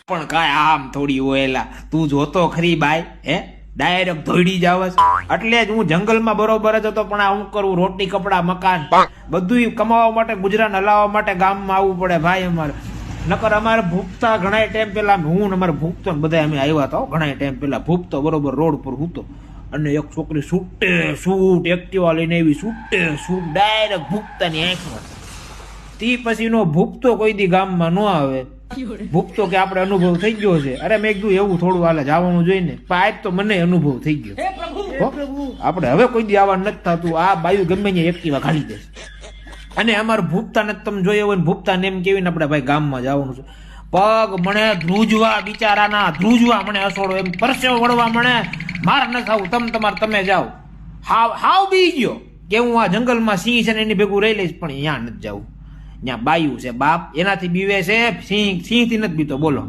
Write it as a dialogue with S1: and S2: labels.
S1: પણ કાંઈ આમ થોડી હોયલા તું જોતો ખરી બાય હે ડાયરેક્ટ ધોઈડી જાવસ એટલે જ હું જંગલમાં બરોબર જ હતો પણ આ હું કરું રોટી કપડા મકાન બધું કમાવા માટે ગુજરાન હલાવવા માટે ગામમાં આવવું પડે ભાઈ અમારે નકર અમારે ભૂખતા ઘણા ટાઈમ પેલા હું અમારે ભૂખતો ને બધા અમે આવ્યા હતા ઘણા ટાઈમ પેલા ભૂખતો બરોબર રોડ પર હૂતો અને એક છોકરી છૂટે શૂટ એક્ટિવા લઈને આવી છૂટે શૂટ ડાયરેક્ટ ભૂખતાની આંખમાં તી પછી નો ભૂખતો કોઈ દી ગામમાં ન આવે ભૂખતો કે આપણે અનુભવ થઈ ગયો છે અરે મેં કીધું એવું થોડું હાલે જવાનું જોઈને પણ આજ તો મને અનુભવ થઈ ગયો આપણે હવે કોઈ દી આવા નથી થતું આ બાયુ ગમે ત્યાં એક્ટિવા ખાલી દેશે અને અમારે ભૂપતા ને તમે જોયો હોય ને ભૂપતા ને એમ કેવીને આપણે ભાઈ ગામમાં જવાનું છે પગ મને ધ્રુજવા બિચારાના ધ્રુજવા મને અસોડો એમ પરસેવો વળવા મને મારે ન ખાવું તમે જાઓ હાવ બી ગયો કે હું આ જંગલમાં સિંહ છે ને એની ભેગું રહી લઈશ પણ અહીંયા નથી જવું ત્યાં બાયું છે બાપ એનાથી બીવે છે સિંહ થી નથી બીતો બોલો